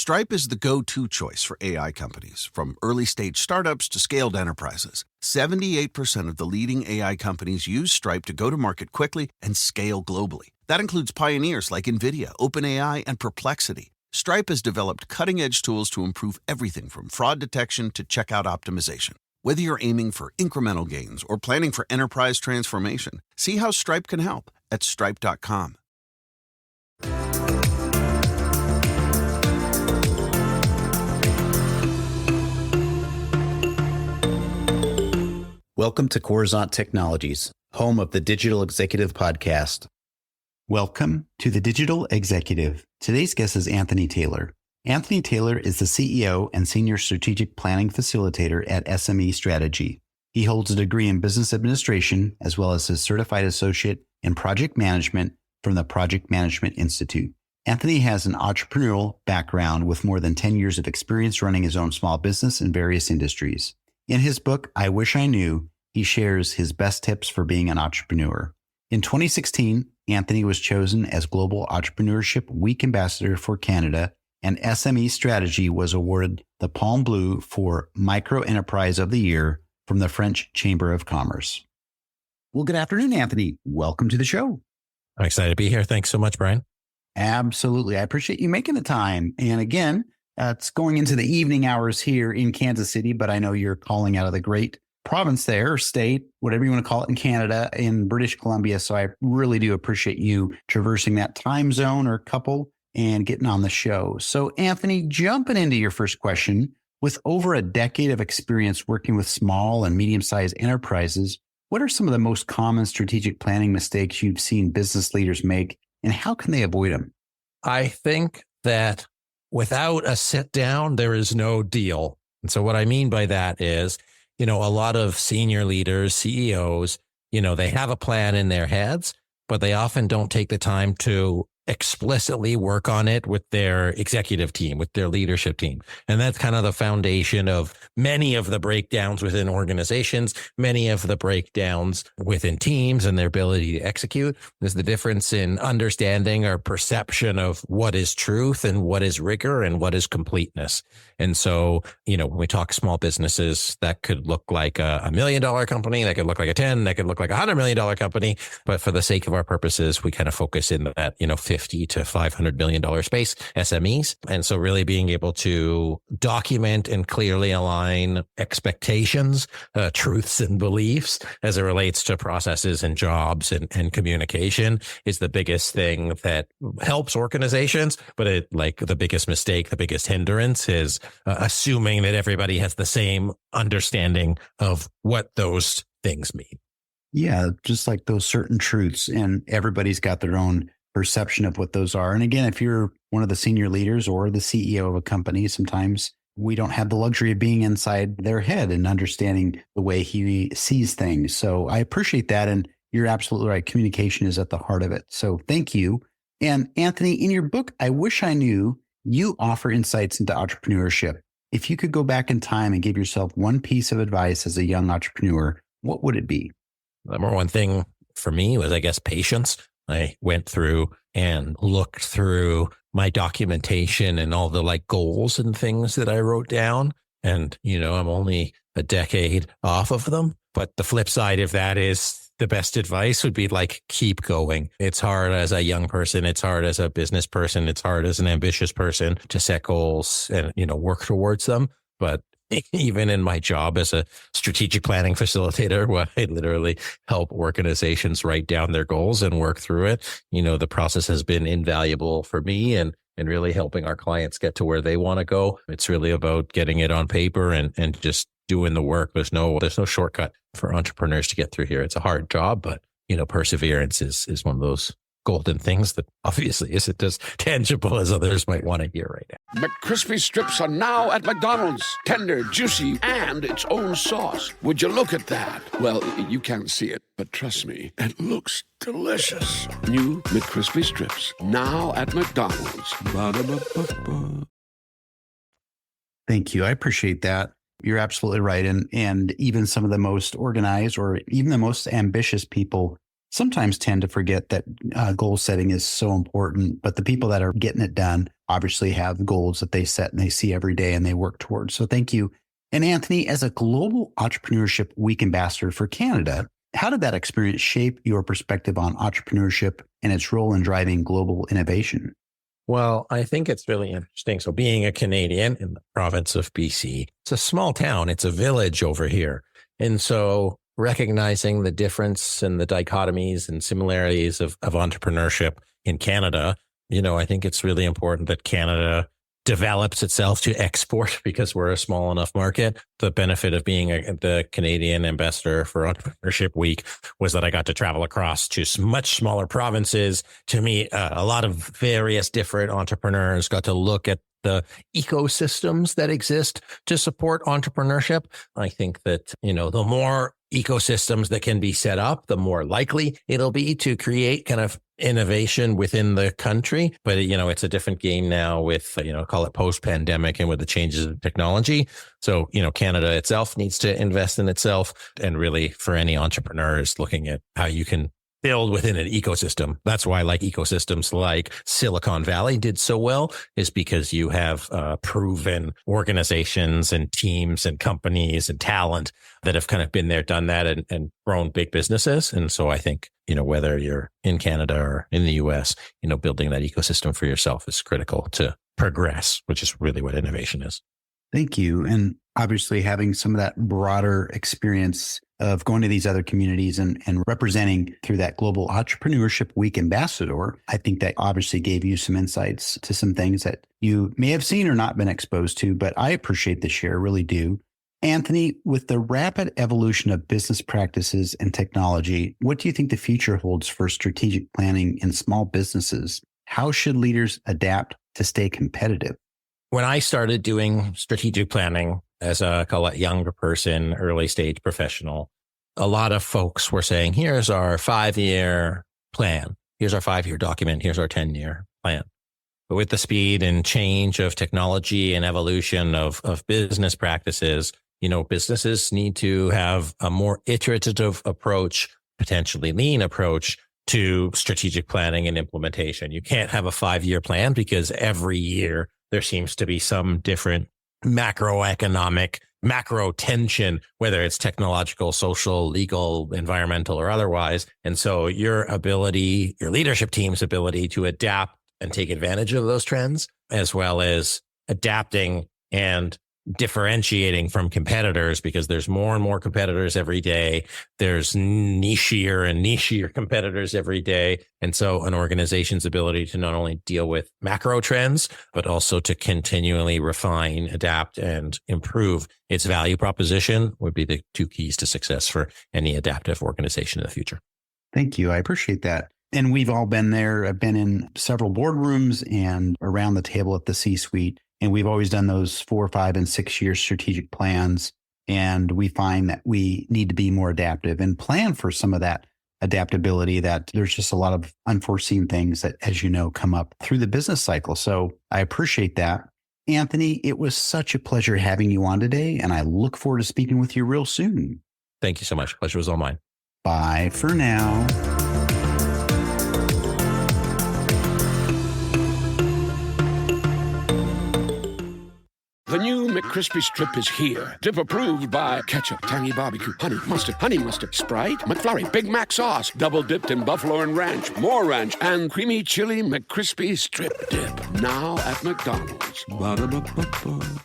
Stripe is the go-to choice for AI companies, from early-stage startups to scaled enterprises. 78% of the leading AI companies use Stripe to go to market quickly and scale globally. That includes pioneers like NVIDIA, OpenAI, and Perplexity. Stripe has developed cutting-edge tools to improve everything from fraud detection to checkout optimization. Whether you're aiming for incremental gains or planning for enterprise transformation, see how Stripe can help at stripe.com. Welcome to Coruzant Technologies, home of the Digital Executive Podcast. Welcome to the Digital Executive. Today's guest is Anthony Taylor. Anthony Taylor is the CEO and Senior Strategic Planning Facilitator at SME Strategy. He holds a degree in Business Administration as well as a Certified Associate in Project Management from the Project Management Institute. Anthony has an entrepreneurial background with more than 10 years of experience running his own small business in various industries. In his book, I Wish I Knew, he shares his best tips for being an entrepreneur. In 2016, Anthony was chosen as Global Entrepreneurship Week Ambassador for Canada, and SME Strategy was awarded the Palme Bleu for Micro Enterprise of the Year from the French Chamber of Commerce. Well, good afternoon, Anthony. Welcome to the show. I'm excited to be here. Thanks so much, Brian. Absolutely. I appreciate you making the time. And again, it's going into the evening hours here in Kansas City, but I know you're calling out of the great province there, or state, whatever you want to call it, in Canada, in British Columbia. So I really do appreciate you traversing that time zone or couple and getting on the show. So Anthony, jumping into your first question, with over a decade of experience working with small and medium-sized enterprises, what are some of the most common strategic planning mistakes you've seen business leaders make, and how can they avoid them? I think that without a sit down, there is no deal. And so what I mean by that is, a lot of senior leaders, CEOs, they have a plan in their heads, but they often don't take the time to explicitly work on it with their executive team, with their leadership team. And that's kind of the foundation of many of the breakdowns within organizations, many of the breakdowns within teams and their ability to execute. There's the difference in understanding or perception of what is truth and what is rigor and what is completeness. And so, when we talk small businesses, that could look like a $1 million company, that could look like a 10, that could look like a $100 million company. But for the sake of our purposes, we kind of focus in that, $50 to $500 million space, SMEs. And so really being able to document and clearly align expectations, truths and beliefs as it relates to processes and jobs and communication is the biggest thing that helps organizations. But the biggest mistake, the biggest hindrance is assuming that everybody has the same understanding of what those things mean. Yeah, just like those certain truths, and everybody's got their own perception of what those are. And again, if you're one of the senior leaders or the CEO of a company, sometimes we don't have the luxury of being inside their head and understanding the way he sees things. So I appreciate that. And you're absolutely right. Communication is at the heart of it. So thank you. And Anthony, in your book, I Wish I Knew, you offer insights into entrepreneurship. If you could go back in time and give yourself one piece of advice as a young entrepreneur, what would it be? The number one thing for me was, I guess, patience. I went through and looked through my documentation and all the goals and things that I wrote down. And, I'm only a decade off of them. But the flip side of that is the best advice would be keep going. It's hard as a young person. It's hard as a business person. It's hard as an ambitious person to set goals and, work towards them. But even in my job as a strategic planning facilitator, where I literally help organizations write down their goals and work through it, the process has been invaluable for me and really helping our clients get to where they want to go. It's really about getting it on paper and just doing the work. There's no shortcut for entrepreneurs to get through here. It's a hard job, but perseverance is one of those golden things that obviously isn't as tangible as others might want to hear right now. McCrispy strips are now at McDonald's. Tender, juicy, and its own sauce. Would you look at that? Well, you can't see it, but trust me, it looks delicious. New McCrispy strips, now at McDonald's. Ba-da-ba-ba-ba. Thank you. I appreciate that. You're absolutely right. And even some of the most organized or even the most ambitious people sometimes tend to forget that goal setting is so important, but the people that are getting it done obviously have goals that they set and they see every day and they work towards. So thank you. And Anthony, as a Global Entrepreneurship Week ambassador for Canada, how did that experience shape your perspective on entrepreneurship and its role in driving global innovation? Well, I think it's really interesting. So being a Canadian in the province of BC, it's a small town. It's a village over here. And so recognizing the difference and the dichotomies and similarities of entrepreneurship in Canada, I think it's really important that Canada develops itself to export because we're a small enough market. The benefit of being the Canadian ambassador for Entrepreneurship Week was that I got to travel across to much smaller provinces to meet a lot of various different entrepreneurs, got to look at the ecosystems that exist to support entrepreneurship. I think that, the more ecosystems that can be set up, the more likely it'll be to create kind of innovation within the country. But, it's a different game now with, call it post-pandemic and with the changes in technology. So, Canada itself needs to invest in itself. And really for any entrepreneurs looking at how you can build within an ecosystem. That's why ecosystems like Silicon Valley did so well, is because you have proven organizations and teams and companies and talent that have kind of been there, done that and grown big businesses. And so I think, whether you're in Canada or in the US, building that ecosystem for yourself is critical to progress, which is really what innovation is. Thank you. And obviously having some of that broader experience of going to these other communities and representing through that Global Entrepreneurship Week ambassador, I think that obviously gave you some insights to some things that you may have seen or not been exposed to, but I appreciate the share, really do. Anthony, with the rapid evolution of business practices and technology, what do you think the future holds for strategic planning in small businesses? How should leaders adapt to stay competitive? When I started doing strategic planning as a, call it, younger person, early stage professional, a lot of folks were saying, here's our 5-year plan. Here's our 5-year document. Here's our 10-year plan. But with the speed and change of technology and evolution of business practices, businesses need to have a more iterative approach, potentially lean approach to strategic planning and implementation. You can't have a 5-year plan because every year there seems to be some different macroeconomic, macro tension, whether it's technological, social, legal, environmental, or otherwise. And so your leadership team's ability to adapt and take advantage of those trends, as well as adapting and differentiating from competitors, because there's more and more competitors every day. There's nichier and nichier competitors every day. And so an organization's ability to not only deal with macro trends, but also to continually refine, adapt, and improve its value proposition would be the 2 keys to success for any adaptive organization in the future. Thank you. I appreciate that. And we've all been there. I've been in several boardrooms and around the table at the C-suite. And we've always done those 4, 5, and 6-year strategic plans. And we find that we need to be more adaptive and plan for some of that adaptability, that there's just a lot of unforeseen things that, as you know, come up through the business cycle. So I appreciate that. Anthony, it was such a pleasure having you on today, and I look forward to speaking with you real soon. Thank you so much. Pleasure was all mine. Bye for now. The new McCrispy Strip is here. Dip approved by ketchup, tangy barbecue, honey mustard, Sprite, McFlurry, Big Mac sauce, double dipped in buffalo and ranch, more ranch, and creamy chili McCrispy Strip Dip. Now at McDonald's. Ba-da-ba-ba-ba.